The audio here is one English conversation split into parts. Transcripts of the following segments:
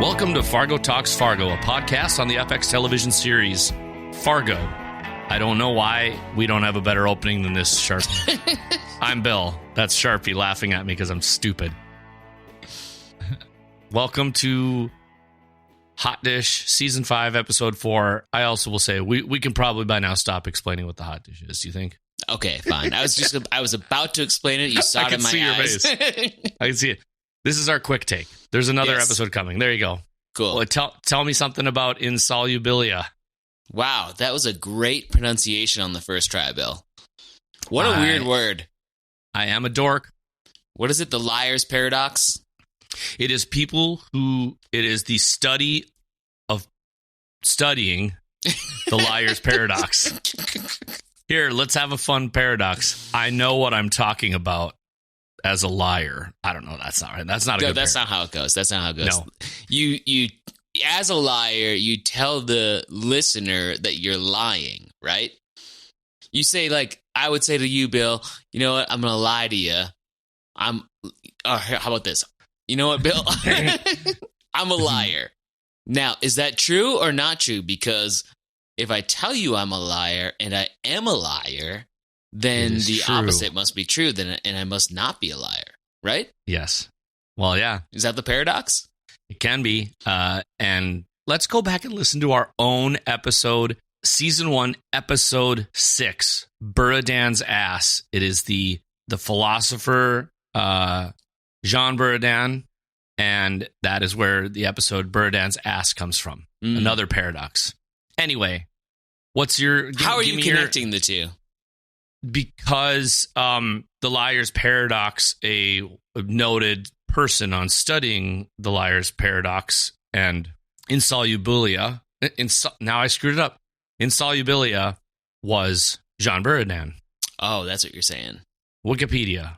Welcome to Fargo Talks Fargo, a podcast on the FX television series Fargo. I don't know why we don't have a better opening than this, Sharpie. I'm Bill. That's Sharpie laughing at me because I'm stupid. Welcome to Hotdish, Season 5, Episode 4. I also will say we can probably by now stop explaining what the Hotdish is. Do you think? Okay, fine. I was about to explain it. You saw it in my eyes. I can see it. This is our quick take. There's another episode coming. There you go. Cool. Well, tell me something about Insolubilia. Wow, that was a great pronunciation on the first try, Bill. What a weird word. I am a dork. What is it? The liar's paradox? It is the study of studying the liar's paradox. Here, let's have a fun paradox. I know what I'm talking about as a liar. I don't know. That's not right. That's not a good That's paradox. not how it goes. That's not how it goes. No. You as a liar, you tell the listener that you're lying, right? You say, like, I would say to you, Bill, you know what? I'm going to lie to you. How about this? You know what, Bill? I'm a liar. Now, is that true or not true? Because if I tell you I'm a liar and I am a liar, then the true. opposite must be true, and I must not be a liar, right? Yes. Well, yeah. Is that the paradox? It can be. And let's go back and listen to our own episode, Season 1, Episode 6, Buridan's Ass. It is the philosopher Jean Buridan, and that is where the episode Buridan's Ass comes from. Another paradox. Anyway, how are you connecting the two? Because the liar's paradox, a noted person on studying the liar's paradox and Insolubilia, now I screwed it up. Insolubilia was Jean Buridan. Oh, that's what you're saying. Wikipedia.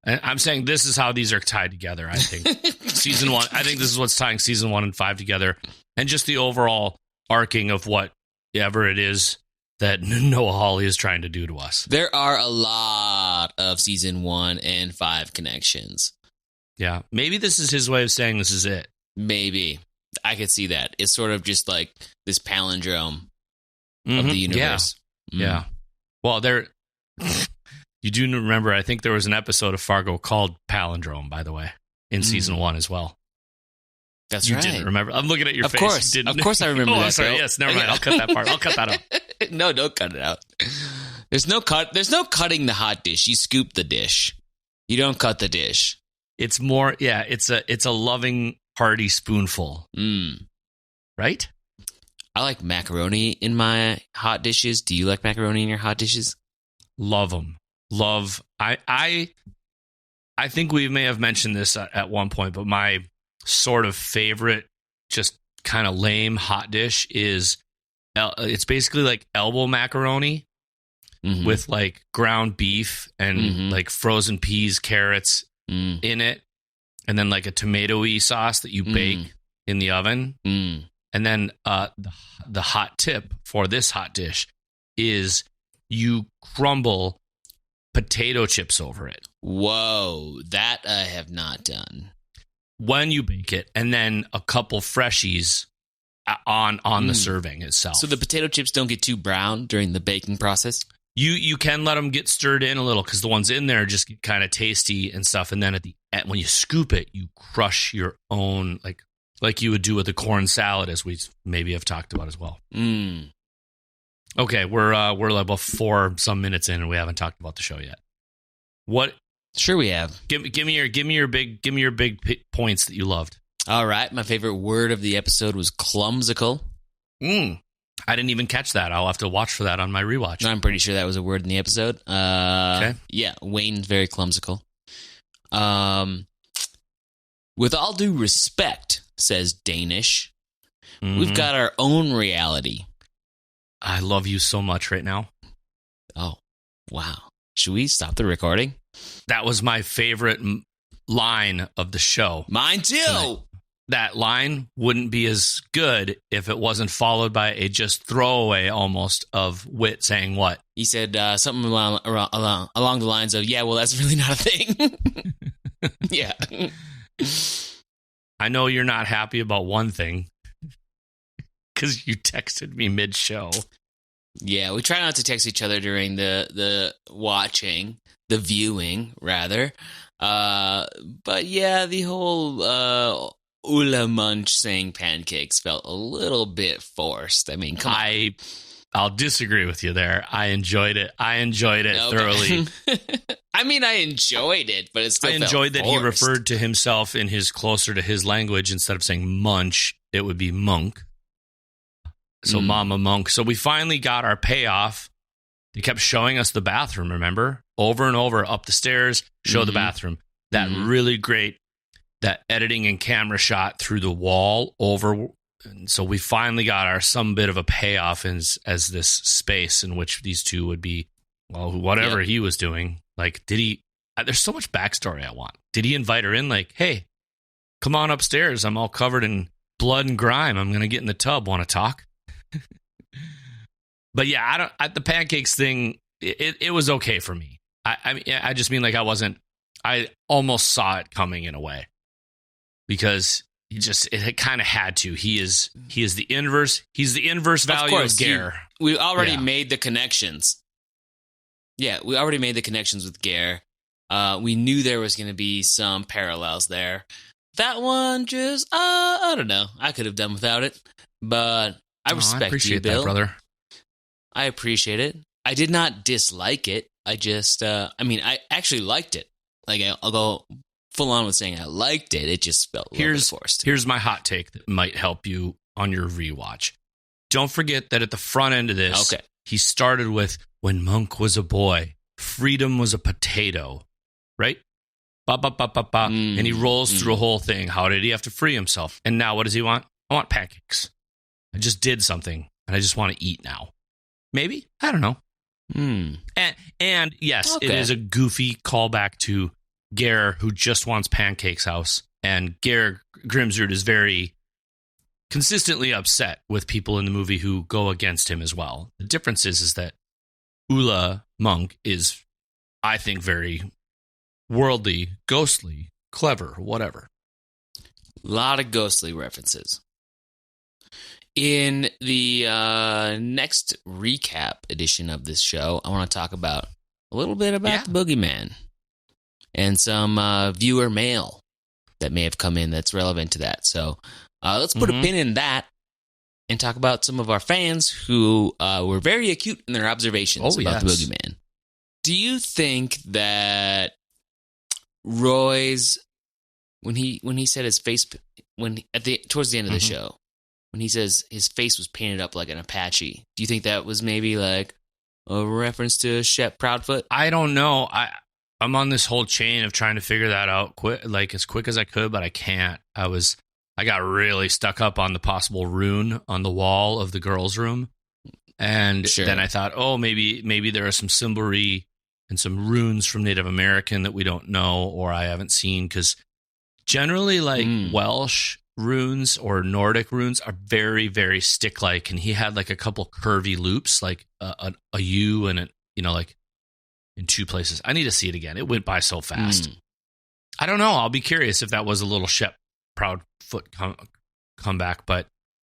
And I'm saying this is how these are tied together, I think. Season 1, I think this is what's tying Season 1 and 5 together. And just the overall arcing of whatever it is that Noah Hawley is trying to do to us. There are a lot of Season 1 and 5 connections. Yeah. Maybe this is his way of saying this is it. Maybe. I could see that. It's sort of just like this palindrome of the universe. Yeah. Well, you do remember, I think there was an episode of Fargo called Palindrome, by the way, in Season 1 as well. That's you right. Didn't remember. I'm looking at your face. Course. You didn't. Of course I remember that. Sorry. Yes, never mind. I'll cut that part. I'll cut that out. No, don't cut it out. There's no cutting the hot dish. You scoop the dish. You don't cut the dish. It's more, it's a loving, hearty spoonful. Right? I like macaroni in my hot dishes. Do you like macaroni in your hot dishes? Love them. I think we may have mentioned this at one point, but my sort of favorite, just kind of lame hot dish is, it's basically like elbow macaroni with like ground beef and like frozen peas, carrots in it, and then like a tomato-y sauce that you bake in the oven. And then the hot tip for this hot dish is you crumble potato chips over it. Whoa, that I have not done. When you bake it, and then a couple freshies on the serving itself. So the potato chips don't get too brown during the baking process? You can let them get stirred in a little because the ones in there just get kind of tasty and stuff. And then when you scoop it, you crush your own, like you would do with a corn salad, as we maybe have talked about as well. Okay, we're like about 4 some minutes in, and we haven't talked about the show yet. What? Sure, we have. Give me your big points that you loved. All right, my favorite word of the episode was clumsical. I didn't even catch that. I'll have to watch for that on my rewatch. I'm pretty sure that was a word in the episode. Okay. Yeah, Wayne's very clumsical. With all due respect, says Danish, we've got our own reality. I love you so much right now. Oh, wow. Should we stop the recording? That was my favorite line of the show. Mine too. That line wouldn't be as good if it wasn't followed by a just throwaway almost of Wit saying what? He said something along the lines of, yeah, well, that's really not a thing. Yeah. I know you're not happy about one thing because you texted me mid-show. Yeah, we try not to text each other during the watching, the viewing, rather. But yeah, the whole Ula Munch saying pancakes felt a little bit forced. I mean, come on. I'll disagree with you there. I enjoyed it. Thoroughly. I mean, I enjoyed it, but it still I enjoyed that forced. he referred to himself in his closer to his language. Instead of saying munch, it would be monk. So Mama Monk. So we finally got our payoff. They kept showing us the bathroom, remember? Over and over, up the stairs, show the bathroom. That really great, that editing and camera shot through the wall over. And so we finally got some bit of a payoff as this space in which these two would be, well, whatever he was doing. Like, did he, there's so much backstory I want. Did he invite her in like, hey, come on upstairs. I'm all covered in blood and grime. I'm going to get in the tub. Want to talk? But yeah, the pancakes thing, it was okay for me. I just mean like I almost saw it coming in a way because it kind of had to. He is the inverse. He's the inverse value of Gare. We already made the connections. Yeah, we already made the connections with Gare. We knew there was going to be some parallels there. That one just, I don't know. I could have done without it, but I respect you, Bill. That, brother. I appreciate it. I did not dislike it. I just, I actually liked it. Like, I'll go full on with saying I liked it. It just felt a little bit forced. Here's my hot take that might help you on your rewatch. Don't forget that at the front end of this, he started with, when Monk was a boy, freedom was a potato, right? Ba, ba, ba, ba, ba. And he rolls through a whole thing. How did he have to free himself? And now what does he want? I want pancakes. I just did something, and I just want to eat now. Maybe? I don't know. And yes, it is a goofy callback to Gare, who just wants Pancakes House. And Gare Grimsrud is very consistently upset with people in the movie who go against him as well. The difference is that Ula Monk is, I think, very worldly, ghostly, clever, whatever. A lot of ghostly references. In the next recap edition of this show, I want to talk about a little bit about the Boogeyman and some viewer mail that may have come in that's relevant to that. So let's put a pin in that and talk about some of our fans who were very acute in their observations about the Boogeyman. Do you think that Roy's, when he said his face, towards the end of the show, when he says his face was painted up like an Apache, do you think that was maybe like a reference to Shep Proudfoot? I don't know. I'm on this whole chain of trying to figure that out as quick as I could, but I can't. I got really stuck up on the possible rune on the wall of the girls' room. And then I thought, maybe there are some symbolry and some runes from Native American that we don't know or I haven't seen, because generally Welsh runes or Nordic runes are very, very stick-like, and he had like a couple curvy loops, like a U and like in two places. I need to see it again. It went by so fast. I don't know. I'll be curious if that was a little Shep Proudfoot comeback, but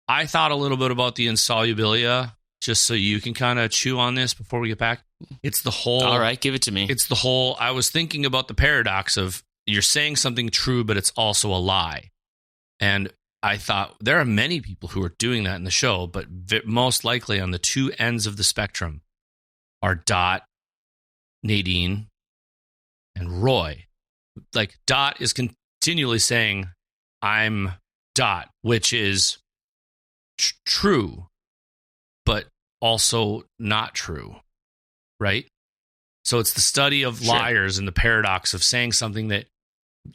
I thought a little bit about the Insolubilia, just so you can kind of chew on this before we get back. It's the whole... All right, give it to me. It's the whole... I was thinking about the paradox of you're saying something true, but it's also a lie. And I thought there are many people who are doing that in the show, but most likely on the two ends of the spectrum are Dot, Nadine, and Roy. Like, Dot is continually saying, I'm Dot, which is true, but also not true, right? So it's the study of liars and the paradox of saying something that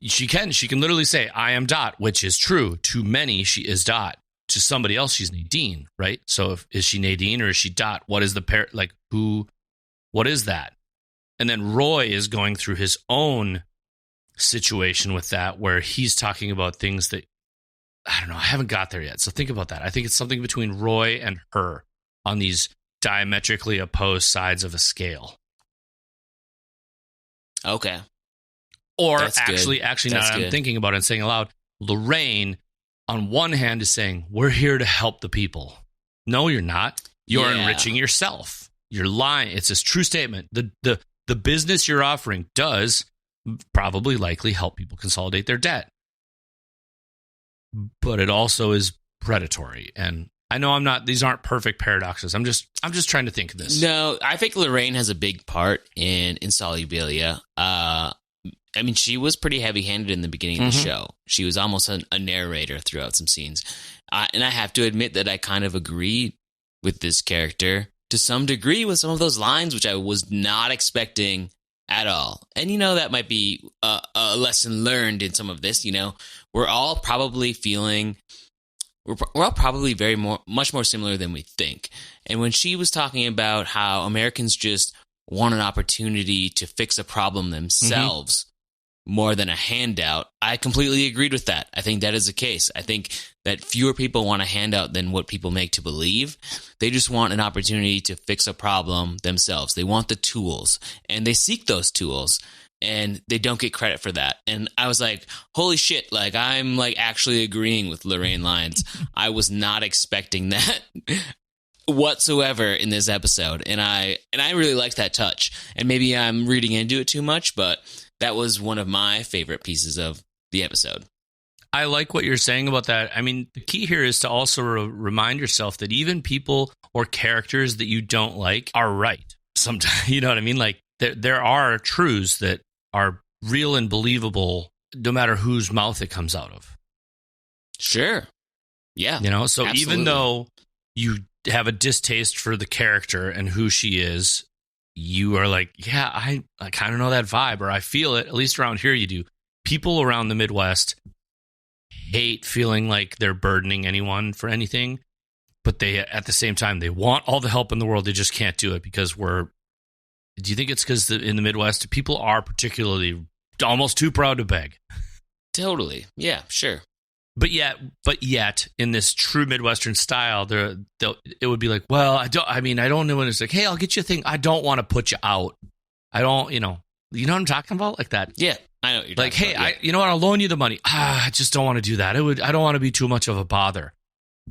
she can literally say, I am Dot, which is true. To many, she is Dot. To somebody else, she's Nadine, right? So is she Nadine or is she Dot? What is what is that? And then Roy is going through his own situation with that, where he's talking about things that, I don't know, I haven't got there yet. So think about that. I think it's something between Roy and her on these diametrically opposed sides of a scale. Okay. Or actually, now that I'm thinking about it and saying aloud, Lorraine, on one hand, is saying, we're here to help the people. No, you're not. You're enriching yourself. You're lying. It's a true statement. The business you're offering does probably likely help people consolidate their debt. But it also is predatory. And I know these aren't perfect paradoxes. I'm just trying to think of this. No, I think Lorraine has a big part in Insolubilia. I mean, she was pretty heavy-handed in the beginning of the show. She was almost a narrator throughout some scenes. And I have to admit that I kind of agree with this character to some degree with some of those lines, which I was not expecting at all. And, that might be a lesson learned in some of this. We're all probably we're all probably much more similar than we think. And when she was talking about how Americans just want an opportunity to fix a problem themselves more than a handout, I completely agreed with that. I think that is the case. I think that fewer people want a handout than what people make to believe. They just want an opportunity to fix a problem themselves. They want the tools, and they seek those tools, and they don't get credit for that. And I was like, holy shit, like I'm like actually agreeing with Lorraine Lyons. I was not expecting that whatsoever in this episode. And I really liked that touch. And maybe I'm reading into it too much, but that was one of my favorite pieces of the episode. I like what you're saying about that. I mean, the key here is to also remind yourself that even people or characters that you don't like are right. Sometimes, you know what I mean? Like there are truths that are real and believable no matter whose mouth it comes out of. Sure. Yeah. So absolutely. Even though you have a distaste for the character and who she is, you are like, yeah, I kind of know that vibe, or I feel it. At least around here you do. People around the Midwest hate feeling like they're burdening anyone for anything, but they, at the same time, they want all the help in the world. They just can't do it because do you think it's because in the Midwest, people are particularly almost too proud to beg? Totally. Yeah, sure. But yet, in this true Midwestern style, it would be like, well, I don't know when it's like, hey, I'll get you a thing. I don't want to put you out. I don't, you know what I'm talking about? Like that. Yeah, I know what you're like, talking hey, about. you know what? I'll loan you the money. I just don't want to do that. I don't want to be too much of a bother.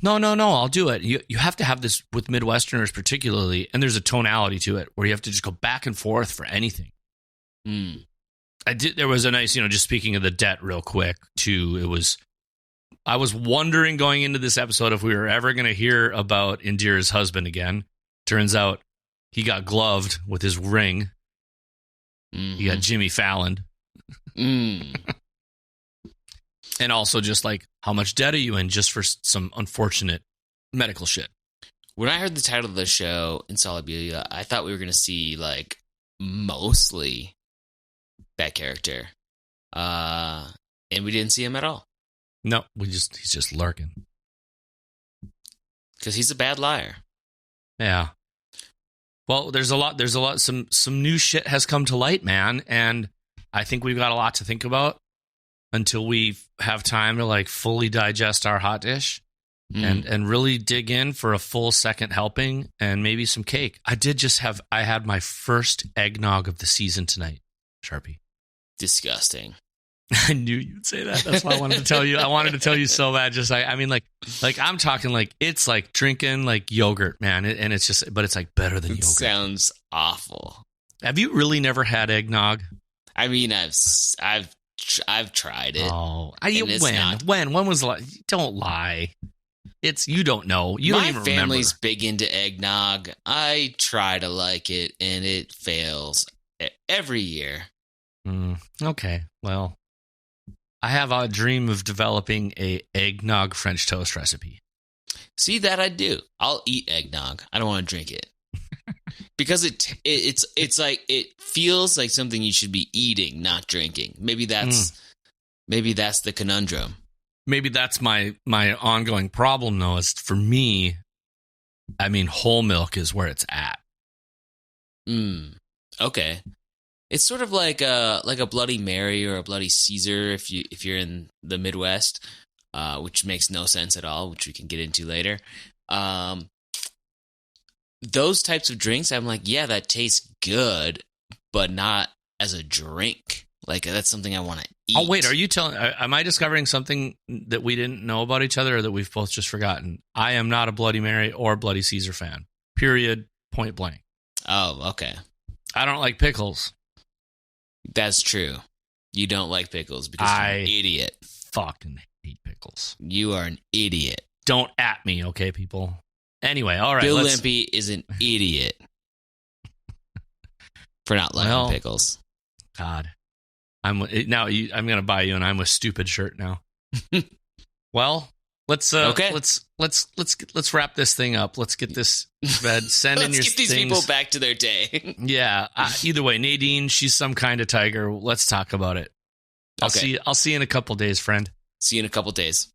No, I'll do it. You have to have this with Midwesterners particularly, and there's a tonality to it where you have to just go back and forth for anything. There was a nice, just speaking of the debt real quick, too, I was wondering going into this episode if we were ever going to hear about Indira's husband again. Turns out he got gloved with his ring. He got Jimmy Fallon. And also just like, how much debt are you in just for some unfortunate medical shit? When I heard the title of the show, Insolubilia, I thought we were going to see like mostly that character. And we didn't see him at all. No, he's just lurking. Because he's a bad liar. Yeah. Well, there's a lot, some new shit has come to light, man. And I think we've got a lot to think about until we have time to like fully digest our hot dish and really dig in for a full second helping and maybe some cake. I had my first eggnog of the season tonight, Sharpie. Disgusting. I knew you'd say that. That's why I wanted to tell you. I wanted to tell you so bad. Just like, like I'm talking like it's like drinking like yogurt, man. And it's just, but it's like better than yogurt. Sounds awful. Have you really never had eggnog? I mean, I've tried it. Oh, when was the last? Don't lie. You don't know. You don't even remember. My family's big into eggnog. I try to like it, and it fails every year. Okay, well. I have a dream of developing a eggnog French toast recipe. See, that I do. I'll eat eggnog. I don't want to drink it. Because it's like it feels like something you should be eating, not drinking. Maybe that's the conundrum. Maybe that's my ongoing problem though, is for me, I mean, whole milk is where it's at. Okay. It's sort of like a Bloody Mary or a Bloody Caesar if you're in the Midwest, which makes no sense at all, which we can get into later. Those types of drinks, I'm like, yeah, that tastes good, but not as a drink. Like that's something I want to eat. Oh, wait, are you telling? Am I discovering something that we didn't know about each other, or that we've both just forgotten? I am not a Bloody Mary or Bloody Caesar fan. Period. Point blank. Oh, okay. I don't like pickles. That's true. You don't like pickles because you're an idiot. Fucking hate pickles. You are an idiot. Don't at me, okay, people? Anyway, all right. Bill Limpy is an idiot for not liking pickles. God. I'm going to buy you an I'm with stupid shirt now. Well, let's wrap this thing up. Let's get this to bed. Send in your Let's get these people back to their day. Yeah. Either way, Nadine, she's some kind of tiger. Let's talk about it. I'll see you in a couple days, friend. See you in a couple days.